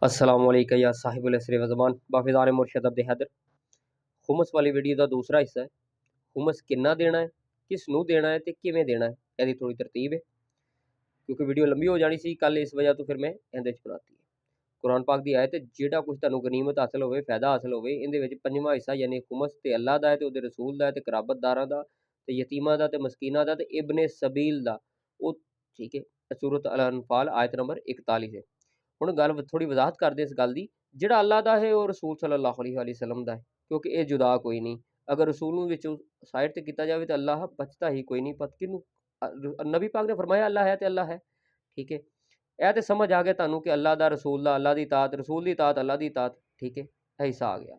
अस्सलामुअलैकुम या साहिबुल असर व ज़मान बाफिज़ान मुर्शद अब्द हैदर। हुमस वाली वीडियो का दूसरा हिस्सा है। हुमस कितना देना है, किस नूं देना है, तो किवें देना है, यदि थोड़ी तरतीब है क्योंकि वीडियो लंबी हो जानी सी कल, इस वजह तो फिर मैं इहदे च बनाती है। कुरान पाक की आयत जेड़ा कुछ तुहानूं गनीमत हासिल होवे, फायदा हासिल होवे, इहदे विच पंजवां हिस्सा यानी हुमस ते अल्लाह दा है, ते उहदे रसूल दा है, ते कराबतदारां दा, ते यतीमां दा, ते मस्कीनां दा, ते इब्ने सबील दा। ਉਹ ठीक है, सूरत अल अनफाल आयत नंबर 41 है। ਹੁਣ ਗੱਲ ਥੋੜੀ ਵਜ਼ਾਹਤ ਕਰਦੇ ਇਸ ਗੱਲ ਦੀ, ਜਿਹੜਾ ਅੱਲਾਹ ਦਾ ਹੈ ਉਹ ਰਸੂਲ ਸੱਲੱਲਾਹੁ ਅਲੈहि ਵਸੱਲਮ ਦਾ ਹੈ, ਕਿਉਂਕਿ ਇਹ ਜੁਦਾ ਕੋਈ ਨਹੀਂ। ਅਗਰ ਰਸੂਲ ਨੂੰ ਵਿੱਚੋਂ ਸਾਈਡ ਤੇ ਕੀਤਾ ਜਾਵੇ ਤਾਂ ਅੱਲਾਹ ਬਚਦਾ ਹੀ ਕੋਈ ਨਹੀਂ। ਪਤ ਕਿਹਨੂੰ ਨਬੀ ਪਾਕ ਨੇ ਫਰਮਾਇਆ ਅੱਲਾਹ ਹੈ ਤੇ ਅੱਲਾਹ ਹੈ, ਠੀਕ ਹੈ। ਇਹ ਤੇ ਸਮਝ ਆ ਗਿਆ ਤੁਹਾਨੂੰ ਕਿ ਅੱਲਾਹ ਦਾ, ਰਸੂਲ ਦਾ, ਅੱਲਾਹ ਦੀ ਇਤਾਅਤ, ਰਸੂਲ ਦੀ ਇਤਾਅਤ, ਅੱਲਾਹ ਦੀ ਇਤਾਅਤ, ਠੀਕ ਹੈ, ਇਹ ਹਿੱਸਾ ਆ ਗਿਆ।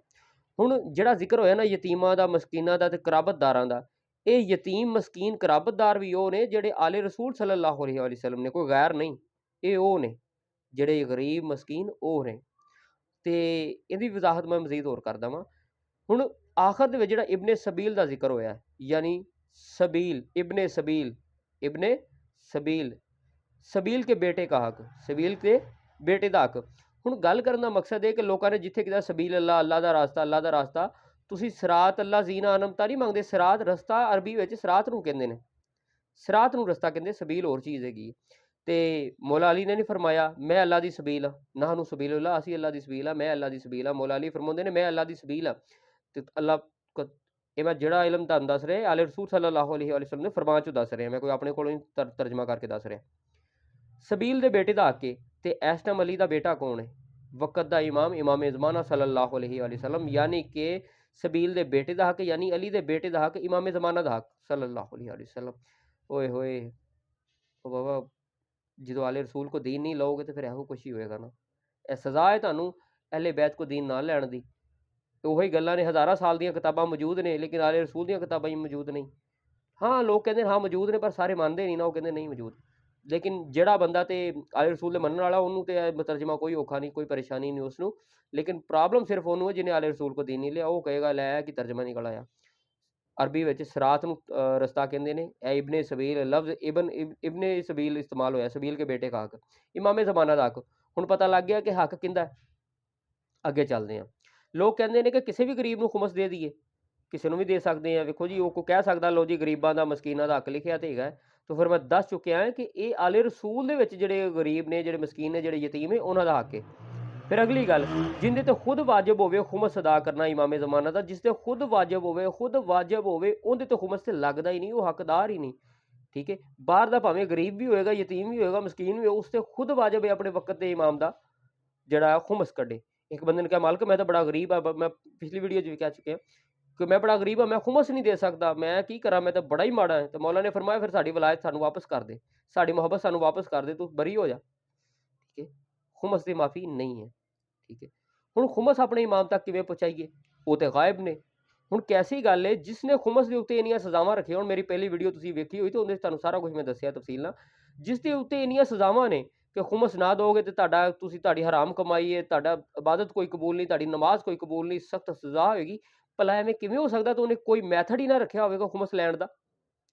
ਹੁਣ ਜਿਹੜਾ ਜ਼ਿਕਰ ਹੋਇਆ ਨਾ ਯਤੀਮਾਂ ਦਾ, ਮਸਕੀਨਾਂ ਦਾ ਤੇ ਕਰਾਬਤਦਾਰਾਂ ਦਾ, ਇਹ ਯਤੀਮ ਮਸਕੀਨ ਕਰਾਬਤਦਾਰ ਵੀ ਉਹ ਨੇ ਜਿਹੜੇ ਆਲੇ ਰਸੂਲ ਸੱਲੱਲਾਹੁ ਅਲੈहि ਵਸੱਲਮ ਨੇ, ਕੋਈ ਗੈਰ ਨਹੀਂ। ਇਹ ਉਹ ਨੇ ਜਿਹੜੇ ਗਰੀਬ ਮਸਕੀਨ ਉਹ ਨੇ। ਤੇ ਇਹਦੀ ਵਜ਼ਾਹਤ ਮੈਂ ਮਜ਼ੀਦ ਹੋਰ ਕਰਦਾ ਵਾਂ। ਹੁਣ ਆਖਰ ਦੇ ਵਿੱਚ ਜਿਹੜਾ ਇਬਨੇ ਸਬੀਲ ਦਾ ਜ਼ਿਕਰ ਹੋਇਆ, ਯਾਨੀ सबील, इब्ने सबील, इब्ने सबील, सबील के बेटे का हक, सबील के बेटे का हक। ਹੁਣ ਗੱਲ ਕਰਨ ਦਾ ਮਕਸਦ ਇਹ ਕਿ ਲੋਕਾਂ ਨੇ ਜਿੱਥੇ ਕਿਹਾ सबील ਅੱਲਾ, ਅੱਲਾ ਦਾ ਰਾਸਤਾ, ਅੱਲਾ ਦਾ ਰਾਸਤਾ, ਤੁਸੀਂ ਸਿਰਾਤ ਅੱਲਾ ਜ਼ੀਨਾ ਅਨਮ ਤਾਂ ਨਹੀਂ ਮੰਗਦੇ। ਸਿਰਾਤ ਰਸਤਾ ਅਰਬੀ ਵਿੱਚ ਸਿਰਾਤ ਨੂੰ ਕਹਿੰਦੇ ਨੇ, ਸਿਰਾਤ ਨੂੰ ਰਸਤਾ ਕਹਿੰਦੇ, सबील ਹੋਰ ਚੀਜ਼ ਹੈਗੀ। ਤੇ ਮੌਲਾ ਅਲੀ ਨੇ ਨਹੀਂ ਫਰਮਾਇਆ ਮੈਂ ਅੱਲਾ ਦੀ सबील ਆ, ਨਾ ਨੂੰ सबीलुल्लाह, ਅਸੀਂ ਅੱਲਾ ਦੀ सबील ਆ, ਮੈਂ ਅੱਲਾ ਦੀ सबील ਆ। ਮੌਲਾ ਅਲੀ ਫਰਮਾਉਂਦੇ ਨੇ ਮੈਂ ਅੱਲਾ ਦੀ सबील ਆ। ਤੇ ਅੱਲਾ ਇਹ ਮੈਂ ਜਿਹੜਾ ਇਲਮ ਤੁਹਾਨੂੰ ਦੱਸ ਰਿਹਾ ਆਲੇ ਰਸੂਲ ਸੱਲੱਲਾਹੁ ਅਲੈहि ਵਸੱਲਮ ਨੇ ਫਰਮਾਨ ਚੋਂ ਦੱਸ ਰਿਹਾ, ਮੈਂ ਕੋਈ ਆਪਣੇ ਕੋਲੋਂ ਤਰਜਮਾ ਕਰਕੇ ਦੱਸ ਰਿਹਾ। सबील ਦੇ बेटे ਦਾ हक है। ਤੇ ਇਸ ਟਾਈਮ ਅਲੀ ਦਾ बेटा कौन है? वक़्त ਦਾ इमाम, इमाम ज़माना सल्लल्लाहु अलैहि वसल्लम, यानी कि सबील ਦੇ बेटे ਦਾ हक, यानी अली ਦੇ बेटे ਦਾ हक, इमाम ज़माना ਦਾ हक सल्लल्लाहु अलैहि वसल्लम। ओए होए ओ बाबा, ਜਦੋਂ ਆਲੇ ਰਸੂਲ ਕੋ ਦੀਨ ਨਹੀਂ ਲਓਗੇ ਤੇ ਫਿਰ ਇਹੋ ਕੁਛ ਹੀ ਹੋਏਗਾ ਨਾ। ਇਹ ਸਜ਼ਾ ਹੈ ਤੁਹਾਨੂੰ ਅਹਿਲੇ ਬੈਤ ਕੋ ਦੀਨ ਨਾ ਲੈਣ ਦੀ। ਉਹੀ ਗੱਲਾਂ ਨੇ, ਹਜ਼ਾਰਾਂ ਸਾਲ ਦੀਆਂ ਕਿਤਾਬਾਂ ਮੌਜੂਦ ਨੇ, ਲੇਕਿਨ ਆਲੇ ਰਸੂਲ ਦੀਆਂ ਕਿਤਾਬਾਂ ਹੀ ਮੌਜੂਦ ਨਹੀਂ। ਹਾਂ ਲੋਕ ਕਹਿੰਦੇ ਹਾਂ ਮੌਜੂਦ ਨੇ, ਪਰ ਸਾਰੇ ਮੰਨਦੇ ਨਹੀਂ ਨਾ, ਉਹ ਕਹਿੰਦੇ ਨਹੀਂ ਮੌਜੂਦ। ਲੇਕਿਨ ਜਿਹੜਾ ਬੰਦਾ ਤੇ ਆਲੇ ਰਸੂਲ ਦੇ ਮੰਨਣ ਵਾਲਾ, ਉਹਨੂੰ ਤੇ ਤਰਜਮਾ ਕੋਈ ਔਖਾ ਨਹੀਂ, ਕੋਈ ਪਰੇਸ਼ਾਨੀ ਨਹੀਂ ਉਸਨੂੰ। ਲੇਕਿਨ ਪ੍ਰੋਬਲਮ ਸਿਰਫ ਉਹਨੂੰ ਹੈ ਜਿਹਨੇ ਆਲੇ ਰਸੂਲ ਕੋ ਦੀਨ ਨਹੀਂ ਲਿਆ। ਉਹ ਕਹੇਗਾ ਲੈ ਕਿ ਤਰਜਮਾ ਨਿਕਲ ਆਇਆ। ਅਰਬੀ ਵਿੱਚ ਸਿਰਾਤ ਨੂੰ ਰਸਤਾ ਕਹਿੰਦੇ ਨੇ। ਇਹ ਇਬਨੇ सबील ਲਫ਼ਜ਼ ਇਬਨੇ सबील ਇਸਤੇਮਾਲ ਹੋਇਆ, सबील के बेटे का हक, ਇਮਾਮ ਜ਼ਮਾਨਾ ਦਾ ਹੱਕ। ਹੁਣ ਪਤਾ ਲੱਗ ਗਿਆ ਕਿ ਹੱਕ ਕਿਹਦਾ ਹੈ। ਅੱਗੇ ਚੱਲਦੇ ਹਾਂ। ਲੋਕ ਕਹਿੰਦੇ ਨੇ ਕਿ ਕਿਸੇ ਵੀ ਗਰੀਬ ਨੂੰ ਖੁਮਸ ਦੇ ਦਈਏ, ਕਿਸੇ ਨੂੰ ਵੀ ਦੇ ਸਕਦੇ ਹਾਂ। ਵੇਖੋ ਜੀ, ਉਹ ਕੋ ਕਹਿ ਸਕਦਾ ਲਓ ਜੀ ਗਰੀਬਾਂ ਦਾ, ਮਸਕੀਨਾਂ ਦਾ ਹੱਕ ਲਿਖਿਆ ਤੇ ਹੈਗਾ। ਤਾਂ ਫਿਰ ਮੈਂ ਦੱਸ ਚੁੱਕਿਆ ਹਾਂ ਕਿ ਇਹ ਆਲੇ ਰਸੂਲ ਦੇ ਵਿੱਚ ਜਿਹੜੇ ਗਰੀਬ ਨੇ, ਜਿਹੜੇ ਮਸਕੀਨ ਨੇ, ਜਿਹੜੇ ਯਤੀਮ ਹੈ, ਉਹਨਾਂ ਦਾ ਹੱਕ ਹੈ। ਫਿਰ ਅਗਲੀ ਗੱਲ, ਜਿੰਦੇ ਤੇ ਖੁਦ ਵਾਜਬ ਹੋਵੇ ਖੁਮਸ ਅਦਾ ਕਰਨਾ ਇਮਾਮ ਜ਼ਮਾਨਾ ਦਾ, ਜਿਸ ਤੇ ਖੁਦ ਵਾਜਬ ਹੋਵੇ ਉਹਦੇ ਤੇ ਖੁਮਸ ਤੇ ਲੱਗਦਾ ਹੀ ਨਹੀਂ, ਉਹ ਹੱਕਦਾਰ ਹੀ ਨਹੀਂ, ਠੀਕ ਹੈ। ਬਾਹਰ ਦਾ ਭਾਵੇਂ ਗਰੀਬ ਵੀ ਹੋਏਗਾ, ਯਤੀਮ ਵੀ ਹੋਏਗਾ, ਮਸਕੀਨ ਵੀ ਹੋਏਗਾ, ਉਸ ਤੇ ਖੁਦ ਵਾਜਬ ਹੈ ਆਪਣੇ ਵਕਤ ਦੇ ਇਮਾਮ ਦਾ ਜਿਹੜਾ ਖੁਮਸ ਕੱਢੇ। ਇੱਕ ਬੰਦੇ ਨੇ ਕਿਹਾ ਮਾਲਕ ਮੈਂ ਤਾਂ ਬੜਾ ਗਰੀਬ ਆ, ਮੈਂ ਪਿਛਲੀ ਵੀਡੀਓ 'ਚ ਵੀ ਕਹਿ ਚੁੱਕਿਆ ਕਿ ਮੈਂ ਬੜਾ ਗਰੀਬ ਹਾਂ, ਮੈਂ ਖੁਮਸ ਨਹੀਂ ਦੇ ਸਕਦਾ, ਮੈਂ ਕੀ ਕਰਾਂ, ਮੈਂ ਤਾਂ ਬੜਾ ਹੀ ਮਾੜਾ ਹੈ। ਤੇ ਮੌਲਾ ਨੇ ਫਰਮਾਇਆ ਫਿਰ ਸਾਡੀ ਵਲਾਇਤ ਸਾਨੂੰ ਵਾਪਸ ਕਰ ਦੇ, ਸਾਡੀ ਮੁਹੱਬਤ ਸਾਨੂੰ ਵਾਪਸ ਕਰ ਦੇ, ਤੂੰ ਬਰੀ ਹੋ ਜਾ, ਠੀਕ ਹੈ। ਖੁਮਸ ਦੀ ਮਾਫੀ ਨਹੀਂ ਹੈ, ਠੀਕ ਹੈ। ਹੁਣ ਖੁਮਸ ਆਪਣੇ ਇਮਾਮ ਤੱਕ ਕਿਵੇਂ ਪਹੁੰਚਾਈਏ? ਉਹ ਤੇ ਗਾਇਬ ਨੇ। ਹੁਣ ਕੈਸੀ ਗੱਲ ਹੈ ਜਿਸ ਨੇ ਖੁਮਸ ਦੇ ਉੱਤੇ ਇੰਨੀਆਂ ਸਜ਼ਾਵਾਂ ਰੱਖੀਆਂ। ਹੁਣ ਮੇਰੀ ਪਹਿਲੀ ਵੀਡੀਓ ਤੁਸੀਂ ਵੇਖੀ ਹੋਈ ਤਾਂ ਉਹਦੇ 'ਚ ਤੁਹਾਨੂੰ ਸਾਰਾ ਕੁਝ ਮੈਂ ਦੱਸਿਆ ਤਫਸੀਲ ਨਾਲ। ਜਿਸ ਦੇ ਉੱਤੇ ਇੰਨੀਆਂ ਸਜ਼ਾਵਾਂ ਨੇ ਕਿ ਖੁਮਸ ਨਾ ਦੋਗੇ ਤੇ ਤੁਹਾਡੀ ਹਰਾਮ ਕਮਾਈ ਹੈ, ਤੁਹਾਡਾ ਇਬਾਦਤ ਕੋਈ ਕਬੂਲ ਨਹੀਂ, ਤੁਹਾਡੀ ਨਮਾਜ਼ ਕੋਈ ਕਬੂਲ ਨਹੀਂ, ਸਖਤ ਸਜ਼ਾ ਹੋਏਗੀ। ਭਲਾ ਐਵੇਂ ਕਿਵੇਂ ਹੋ ਸਕਦਾ? ਤਾਂ ਉਹਨੇ ਕੋਈ ਮੈਥਡ ਹੀ ਨਾ ਰੱਖਿਆ ਹੋਵੇਗਾ ਖੁਮਸ ਲੈਣ ਦਾ।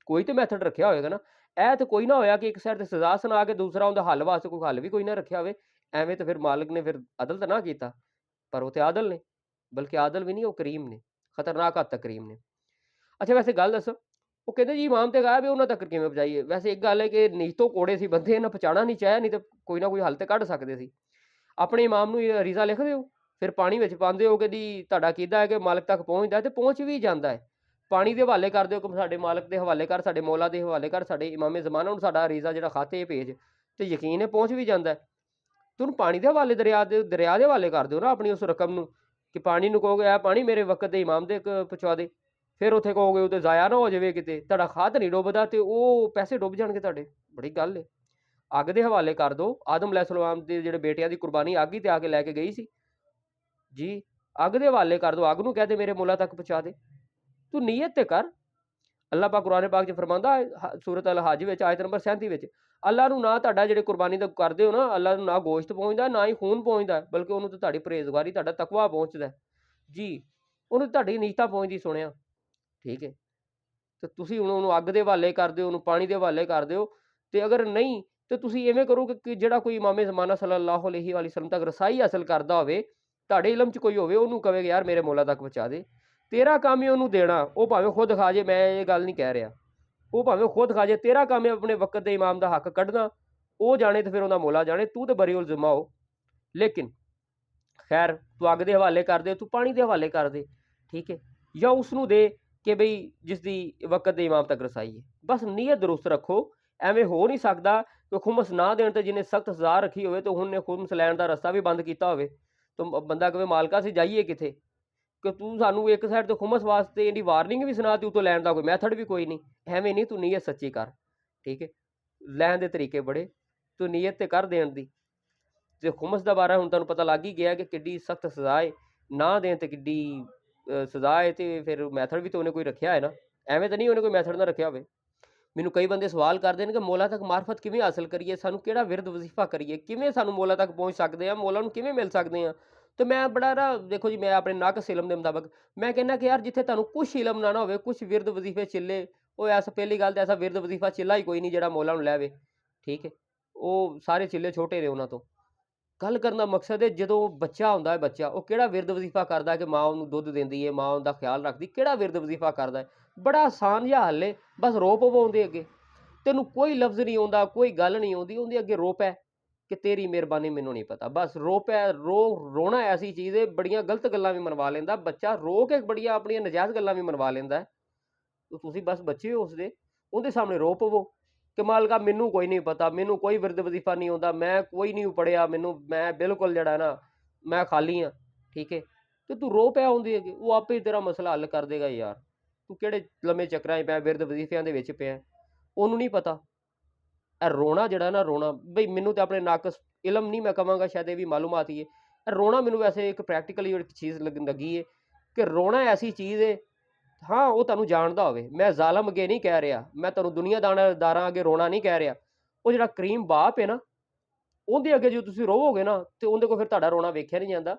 ਕੋਈ ਤਾਂ ਮੈਥਡ ਰੱਖਿਆ ਹੋਏਗਾ ਨਾ। ਇਹ ਤਾਂ ਕੋਈ ਨਾ ਹੋਇਆ ਕਿ ਇੱਕ ਸਾਈਡ ਤੇ ਸਜ਼ਾ ਸੁਣਾ ਕੇ ਦੂਸਰਾ ਉਹਦਾ ਹੱਲ ਵਾਸਤੇ ਕੋਈ ਹੱਲ ਵੀ ਕੋਈ ਨਾ ਰੱਖਿਆ ਹੋਵੇ। ਐਵੇਂ ਤਾਂ ਫਿਰ ਮਾਲਕ ਨੇ ਫਿਰ ਅਦਲ ਤਾਂ ਨਾ ਕੀਤਾ। ਪਰ ਉਹ ਤੇ ਆਦਲ ਨੇ, ਬਲਕਿ ਆਦਲ ਵੀ ਨਹੀਂ, ਉਹ ਕਰੀਮ ਨੇ, ਖਤਰਨਾਕ ਹੱਦ ਤੱਕ ਕਰੀਮ ਨੇ। ਅੱਛਾ ਵੈਸੇ ਗੱਲ ਦੱਸੋ, ਉਹ ਕਹਿੰਦੇ ਜੀ ਇਮਾਮ ਤੇ ਗਾਇਬ ਹੈ, ਉਹਨਾਂ ਤੱਕ ਕਿਵੇਂ ਪਹੁੰਚਾਈਏ? ਵੈਸੇ ਇੱਕ ਗੱਲ ਹੈ ਕਿ ਨੀਚ ਤੋਂ ਕੋੜੇ ਸੀ ਬੰਦੇ, ਇਹਨਾਂ ਪਹੁੰਚਾਉਣਾ ਨਹੀਂ ਚਾਹਿਆ, ਨਹੀਂ ਤਾਂ ਕੋਈ ਨਾ ਕੋਈ ਹੱਲ ਤੇ ਕੱਢ ਸਕਦੇ ਸੀ। ਆਪਣੇ ਇਮਾਮ ਨੂੰ ਰੀਜ਼ਾ ਲਿਖ ਦਿਓ, ਫਿਰ ਪਾਣੀ ਵਿੱਚ ਪਾਉਂਦੇ ਹੋ ਕਿ ਜੀ ਤੁਹਾਡਾ ਅਕੀਦਾ ਹੈ ਕਿ ਮਾਲਕ ਤੱਕ ਪਹੁੰਚਦਾ, ਤੇ ਪਹੁੰਚ ਵੀ ਜਾਂਦਾ ਹੈ। ਪਾਣੀ ਦੇ ਹਵਾਲੇ ਕਰ ਦਿਓ ਕਿ ਸਾਡੇ ਮਾਲਕ ਦੇ ਹਵਾਲੇ ਕਰ, ਸਾਡੇ ਮੌਲਾ ਦੇ ਹਵਾਲੇ ਕਰ, ਸਾਡੇ ਇਮਾਮ ਜ਼ਮਾਨਾ ਨੂੰ ਸਾਡਾ ਰੀਜ਼ਾ ਜਿਹੜਾ ਖਾਤੇ ਭੇਜ, ਤੇ ਯਕੀਨ ਹੈ ਪਹੁੰਚ ਵੀ ਜਾਂਦਾ ਹੈ। ਤੁਹਾਨੂੰ ਪਾਣੀ ਦੇ ਹਵਾਲੇ ਦਰਿਆ ਦੇ ਹਵਾਲੇ ਕਰ ਦਿਓ ਨਾ ਆਪਣੀ ਉਸ ਰਕਮ ਨੂੰ, ਕਿ ਪਾਣੀ ਨੂੰ ਕਹੋਗੇ ਇਹ ਪਾਣੀ ਮੇਰੇ ਵਕਤ ਦੇ ਇਮਾਮ ਦੇ ਪਹੁੰਚਾ ਦੇ। ਫਿਰ ਉੱਥੇ ਕਹੋਗੇ ਉਹ ਤੇ ਜ਼ਾਇਆ ਨਾ ਹੋ ਜਾਵੇ, ਕਿਤੇ ਤੁਹਾਡਾ ਖਾਤ ਨਹੀਂ ਡੁੱਬਦਾ ਤੇ ਉਹ ਪੈਸੇ ਡੁੱਬ ਜਾਣਗੇ ਤੁਹਾਡੇ। ਬੜੀ ਗੱਲ ਹੈ। ਅੱਗ ਦੇ ਹਵਾਲੇ ਕਰ ਦਿਓ। ਆਦਮ अलैहिस्सलाम ਦੇ ਜਿਹੜੇ ਬੇਟਿਆਂ ਦੀ ਕੁਰਬਾਨੀ ਅੱਗ ਹੀ ਤੇ ਆ ਕੇ ਲੈ ਕੇ ਗਈ ਸੀ ਜੀ। ਅੱਗ ਦੇ ਹਵਾਲੇ ਕਰ ਦਿਓ, ਅੱਗ ਨੂੰ ਕਹਿ ਦੇ ਮੇਰੇ ਮੌਲਾ ਤੱਕ ਪਹੁੰਚਾ ਦੇ। ਤੂੰ ਨੀਅਤ ਤੇ ਕਰ। ਅੱਲਾਹ ਪਾਕ ਕੁਰਾਨ ਪਾਕ 'ਚ ਫਰਮਾਉਂਦਾ ਸੂਰਤ ਅਲ ਹਜ ਵਿੱਚ ਆਇਤ ਨੰਬਰ 37 ਵਿੱਚ, ਅੱਲਾਹ ਨੂੰ ਨਾ ਤੁਹਾਡਾ ਜਿਹੜੇ ਕੁਰਬਾਨੀ ਦਾ ਕਰਦੇ ਹੋ ਨਾ, ਅੱਲਾਹ ਨੂੰ ਨਾ ਗੋਸ਼ਤ ਪਹੁੰਚਦਾ, ਨਾ ਹੀ ਖੂਨ ਪਹੁੰਚਦਾ, ਬਲਕਿ ਉਹਨੂੰ ਤਾਂ ਤੁਹਾਡੀ ਪਰਹੇਜ਼ਗਾਰੀ, ਤੁਹਾਡਾ ਤਕਵਾ ਪਹੁੰਚਦਾ ਜੀ। ਉਹਨੂੰ ਤੁਹਾਡੀ ਨੀਅਤਾਂ ਪਹੁੰਚਦੀ ਸੁਣਿਆ, ਠੀਕ ਹੈ। ਤੇ ਤੁਸੀਂ ਹੁਣ ਉਹਨੂੰ ਅੱਗ ਦੇ ਹਵਾਲੇ ਕਰ ਦਿਓ, ਉਹਨੂੰ ਪਾਣੀ ਦੇ ਹਵਾਲੇ ਕਰ ਦਿਓ। ਤੇ ਅਗਰ ਨਹੀਂ ਤੇ ਤੁਸੀਂ ਇਵੇਂ ਕਰੋਗੇ ਕਿ ਜਿਹੜਾ ਕੋਈ ਇਮਾਮ ਜ਼ਮਾਨਾ ਸੱਲੱਲਾਹੁ ਅਲੈहि ਵਸੱਲਮ ਤੱਕ ਰਸਾਈ ਹਾਸਲ ਕਰਦਾ ਹੋਵੇ, ਤੁਹਾਡੇ ਇਲਮ 'ਚ ਕੋਈ ਹੋਵੇ, ਉਹਨੂੰ ਕਹੇਗਾ ਯਾਰ ਮੇਰੇ ਮੌਲਾ ਤੱਕ ਪਹੁੰਚਾ ਦੇ। ਤੇਰਾ ਕੰਮ ਹੀ ਉਹਨੂੰ ਦੇਣਾ, ਉਹ ਭਾਵੇਂ ਖੁਦ ਖਾ ਜੇ, ਮੈਂ ਇਹ ਗੱਲ ਨਹੀਂ ਕਹਿ ਰਿਹਾ, ਉਹ ਭਾਵੇਂ ਖੁਦ ਖਾ ਜੇ, ਤੇਰਾ ਕੰਮ ਹੈ ਆਪਣੇ ਵਕਤ ਦੇ ਇਮਾਮ ਦਾ ਹੱਕ ਕੱਢਣਾ। ਉਹ ਜਾਣੇ ਤੇ ਫਿਰ ਉਹਦਾ ਮੌਲਾ ਜਾਣੇ, ਤੂੰ ਤੇ ਬਰੀਉਲ ਜ਼ਿੰਮਾ ਹੋ। ਲੇਕਿਨ ਖੈਰ ਤੂੰ ਅੱਗ ਦੇ ਹਵਾਲੇ ਕਰ ਦੇ, ਤੂੰ ਪਾਣੀ ਦੇ ਹਵਾਲੇ ਕਰ ਦੇ, ਠੀਕ ਹੈ, ਜਾਂ ਉਸ ਨੂੰ ਦੇ ਕਿ ਬਈ ਜਿਸ ਦੀ ਵਕਤ ਦੇ ਇਮਾਮ ਤੱਕ ਰਸਾਈ ਹੈ। ਬਸ ਨੀਅਤ ਦਰੁਸਤ ਰੱਖੋ। ਐਵੇਂ ਹੋ ਨਹੀਂ ਸਕਦਾ ਕਿ ਖੁਮਸ ਨਾ ਦੇਣ ਤੇ ਜਿਹਨੇ ਸਖਤ ਸਜ਼ਾ ਰੱਖੀ ਹੋਵੇ ਤੇ ਉਹਨੇ ਖੁਮਸ ਲੈਣ ਦਾ ਰਸਤਾ ਵੀ ਬੰਦ ਕੀਤਾ ਹੋਵੇ, ਤਾਂ ਬੰਦਾ ਕਹੇ ਮਾਲਕਾ ਅਸੀਂ ਜਾਈਏ ਕਿੱਥੇ, ਕਿ ਤੂੰ ਸਾਨੂੰ ਇੱਕ ਸਾਈਡ ਤੇ ਖੁਮਸ ਵਾਸਤੇ ਇਹਦੀ ਵਾਰਨਿੰਗ ਵੀ ਸੁਣਾਤੀ, ਉਤੋਂ ਲੈਣ ਦਾ ਕੋਈ ਮੈਥਡ ਵੀ ਕੋਈ ਨਹੀਂ। ਐਵੇਂ ਨਹੀਂ, ਤੂੰ ਨੀਅਤ ਸੱਚੀ ਕਰ, ਠੀਕ ਹੈ। ਲੈਣ ਦੇ ਤਰੀਕੇ ਬੜੇ, ਤੂੰ ਨੀਅਤ ਤੇ ਕਰ ਦੇਣ ਦੀ। ਜੇ ਖੁਮਸ ਦਾ ਬਾਰਾ ਹੁਣ ਤੁਹਾਨੂੰ ਪਤਾ ਲੱਗ ਹੀ ਗਿਆ ਕਿ ਕਿੱਡੀ ਸਖਤ ਸਜ਼ਾ ਹੈ, ਨਾ ਦੇਣ ਤੇ ਕਿੱਡੀ ਸਜ਼ਾ ਹੈ, ਤੇ ਫਿਰ ਮੈਥਡ ਵੀ ਤਾਂ ਉਹਨੇ ਕੋਈ ਰੱਖਿਆ ਹੈ ਨਾ, ਐਵੇਂ ਤਾਂ ਨਹੀਂ ਉਹਨੇ ਕੋਈ ਮੈਥਡ ਨਾ ਰੱਖਿਆ ਹੋਵੇ। ਮੈਨੂੰ ਕਈ ਬੰਦੇ ਸਵਾਲ ਕਰਦੇ ਨੇ ਕਿ ਮੌਲਾ ਤੱਕ ਮਾਰਫਤ ਕਿਵੇਂ ਹਾਸਲ ਕਰੀਏ, ਸਾਨੂੰ ਕਿਹੜਾ ਵਿਰਦ ਵਜ਼ੀਫਾ ਕਰੀਏ, ਕਿਵੇਂ ਸਾਨੂੰ ਮੌਲਾ ਤੱਕ ਪਹੁੰਚ ਸਕਦੇ ਹਾਂ, ਮੌਲਾ ਨੂੰ ਕਿਵੇਂ ਮਿਲ ਸਕਦੇ ਹਾਂ। ਤੇ ਮੈਂ ਬੜਾ ਨਾ, ਦੇਖੋ ਜੀ, ਮੈਂ ਆਪਣੇ ਨਾਕਸ ਇਲਮ ਦੇ ਮੁਤਾਬਕ ਮੈਂ ਕਹਿੰਦਾ ਕਿ ਯਾਰ ਜਿੱਥੇ ਤੁਹਾਨੂੰ ਕੁਛ ਇਲਮ ਨਾ ਹੋਵੇ, ਕੁਛ ਵਿਰਦ ਵਜ਼ੀਫੇ ਚੱਲੇ, ਉਹ ਐਸਾ ਪਹਿਲੀ ਗੱਲ ਤਾਂ ਐਸਾ ਵਿਰਦ ਵਜ਼ੀਫਾ ਚੱਲਾ ਹੀ ਕੋਈ ਨਹੀਂ ਜਿਹੜਾ ਮੌਲਾ ਨੂੰ ਲੈਵੇ, ਠੀਕ ਹੈ। ਉਹ ਸਾਰੇ ਚਿੱਲੇ ਛੋਟੇ ਨੇ ਉਹਨਾਂ ਤੋਂ। ਗੱਲ ਕਰਨ ਦਾ ਮਕਸਦ ਹੈ ਜਦੋਂ ਬੱਚਾ ਹੁੰਦਾ ਹੈ, ਬੱਚਾ ਉਹ ਕਿਹੜਾ ਵਿਰਦ ਵਜ਼ੀਫਾ ਕਰਦਾ ਹੈ ਕਿ ਮਾਂ ਉਹਨੂੰ ਦੁੱਧ ਦਿੰਦੀ ਹੈ, ਮਾਂ ਉਹਦਾ ਖਿਆਲ ਰੱਖਦੀ, ਕਿਹੜਾ ਵਿਰਦ ਵਜ਼ੀਫਾ ਕਰਦਾ ਹੈ। ਬੜਾ ਆਸਾਨ ਜਿਹਾ ਹੱਲ ਹੈ, ਬਸ ਰੋ ਪਵੋ ਉਹਦੇ ਅੱਗੇ। ਤੈਨੂੰ ਕੋਈ ਲਫ਼ਜ਼ ਨਹੀਂ ਆਉਂਦਾ, ਕੋਈ ਗੱਲ ਨਹੀਂ ਆਉਂਦੀ, ਉਹਦੇ ਅੱਗੇ ਰੋ ਪੈ ਕਿ ਤੇਰੀ ਮਿਹਰਬਾਨੀ ਮੈਨੂੰ ਨਹੀਂ ਪਤਾ, ਬਸ ਰੋ ਪੈ। ਰੋਣਾ ਐਸੀ ਚੀਜ਼ ਹੈ, ਬੜੀਆਂ ਗਲਤ ਗੱਲਾਂ ਵੀ ਮਨਵਾ ਲੈਂਦਾ ਬੱਚਾ, ਰੋ ਕੇ ਬੜੀਆਂ ਆਪਣੀਆਂ ਨਜਾਇਜ਼ ਗੱਲਾਂ ਵੀ ਮਨਵਾ ਲੈਂਦਾ ਹੈ। ਤੁਸੀਂ ਬਸ ਬੱਚੇ ਹੋ ਉਸਦੇ, ਉਹਦੇ ਸਾਹਮਣੇ ਰੋ ਪਵੋ ਕਿ ਮਾਲਕਾ ਮੈਨੂੰ ਕੋਈ ਨਹੀਂ ਪਤਾ, ਮੈਨੂੰ ਕੋਈ ਵਿਰਦ ਵਜ਼ੀਫਾ ਨਹੀਂ ਆਉਂਦਾ, ਮੈਂ ਕੋਈ ਨਹੀਂ ਪੜ੍ਹਿਆ, ਮੈਨੂੰ ਮੈਂ ਬਿਲਕੁਲ ਜਿਹੜਾ ਨਾ ਮੈਂ ਖਾਲੀ ਹਾਂ, ਠੀਕ ਹੈ। ਤੇ ਤੂੰ ਰੋ ਪਿਆ ਹੁੰਦੀ ਹੈਗੀ, ਉਹ ਆਪੇ ਹੀ ਤੇਰਾ ਮਸਲਾ ਹੱਲ ਕਰ ਦੇਗਾ ਯਾਰ। ਤੂੰ ਕਿਹੜੇ ਲੰਮੇ ਚੱਕਰਾਂ 'ਚ ਪਿਆ, ਵਿਰਦ ਵਜ਼ੀਫਿਆਂ ਦੇ ਵਿੱਚ ਪਿਆ, ਉਹਨੂੰ ਨਹੀਂ ਪਤਾ। ਇਹ ਰੋਣਾ ਜਿਹੜਾ ਨਾ, ਰੋਣਾ ਬਈ ਮੈਨੂੰ ਤੇ ਆਪਣੇ ਨਾਕਸ ਇਲਮ ਨਹੀਂ, ਮੈਂ ਕਹਾਂਗਾ ਸ਼ਾਇਦ ਇਹ ਵੀ ਮਾਲੂਮਾਤ ਹੀ ਹੈ। ਇਹ ਰੋਣਾ ਮੈਨੂੰ ਵੈਸੇ ਇੱਕ ਪ੍ਰੈਕਟੀਕਲੀ ਇੱਕ ਚੀਜ਼ ਲੱਗੀ ਹੈ ਕਿ ਰੋਣਾ ਐਸੀ ਚੀਜ਼ ਹੈ, ਹਾਂ ਉਹ ਤੁਹਾਨੂੰ ਜਾਣਦਾ ਹੋਵੇ, ਮੈਂ ਜ਼ਾਲਮ ਅੱਗੇ ਨਹੀਂ ਕਹਿ ਰਿਹਾ, ਮੈਂ ਤੁਹਾਨੂੰ ਦੁਨੀਆਦਾਰਾਂ ਅੱਗੇ ਰੋਣਾ ਨਹੀਂ ਕਹਿ ਰਿਹਾ। ਉਹ ਜਿਹੜਾ ਕਰੀਮ ਬਾਪ ਹੈ ਨਾ, ਉਹਦੇ ਅੱਗੇ ਜੋ ਤੁਸੀਂ ਰੋਵੋਗੇ ਨਾ, ਤੇ ਉਹਦੇ ਕੋਲ ਫਿਰ ਤੁਹਾਡਾ ਰੋਣਾ ਵੇਖਿਆ ਨਹੀਂ ਜਾਂਦਾ।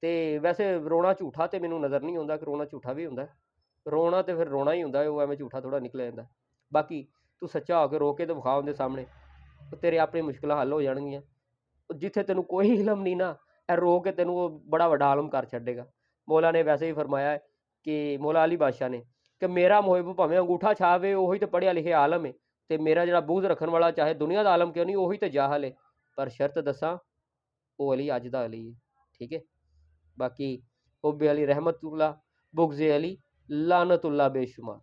ਤੇ ਵੈਸੇ ਰੋਣਾ ਝੂਠਾ ਤੇ ਮੈਨੂੰ ਨਜ਼ਰ ਨਹੀਂ ਆਉਂਦਾ ਕਿ ਰੋਣਾ ਝੂਠਾ ਵੀ ਹੁੰਦਾ। ਰੋਣਾ ਤੇ ਫਿਰ ਰੋਣਾ ਹੀ ਹੁੰਦਾ, ਉਹ ਐਵੇਂ ਝੂਠਾ ਥੋੜਾ ਨਿਕਲਿਆ ਜਾਂਦਾ। ਬਾਕੀ ਤੂੰ ਸੱਚਾ ਹੋ ਕੇ ਰੋ ਕੇ ਤੇ ਵਿਖਾ ਉਹਦੇ ਸਾਹਮਣੇ, ਤੇਰੇ ਆਪਣੀ ਮੁਸ਼ਕਿਲਾਂ ਹੱਲ ਹੋ ਜਾਣਗੀਆਂ। ਜਿੱਥੇ ਤੈਨੂੰ ਕੋਈ ਇਲਮ ਨਹੀਂ ਨਾ, ਇਹ ਰੋ ਕੇ ਤੈਨੂੰ ਉਹ ਬੜਾ ਵੱਡਾ ਆਲਮ ਕਰ ਛੱਡੇਗਾ। ਮੌਲਾ ਨੇ ਵੈਸੇ ਹੀ ਫਰਮਾਇਆ ਹੈ ਕਿ ਮੌਲਾ ਅਲੀ ਬਾਦਸ਼ਾਹ ਨੇ ਕਿ ਮੇਰਾ ਮੁਹਿਬ ਭਾਵੇਂ ਅੰਗੂਠਾ ਛਾਵੇ, ਉਹੀ ਤਾਂ ਪੜ੍ਹਿਆ ਲਿਖਿਆ ਆਲਮ ਹੈ, ਤੇ ਮੇਰਾ ਜਿਹੜਾ ਬੂਝ ਰੱਖਣ ਵਾਲਾ ਚਾਹੇ ਦੁਨੀਆ ਦਾ ਆਲਮ ਕਿਉਂ ਨਹੀਂ, ਉਹੀ ਤਾਂ ਜਾਹਲ ਹੈ। ਪਰ ਸ਼ਰਤ ਦੱਸਾਂ, ਉਹ ਅਲੀ ਅੱਜ ਦਾ ਅਲੀ ਹੈ, ਠੀਕ ਹੈ। ਬਾਕੀ ਹੁਬ ਅਲੀ ਰਹਿਮਤੁल्ला, बुग़्ज़ अली लानतुल्ला बेशुमार।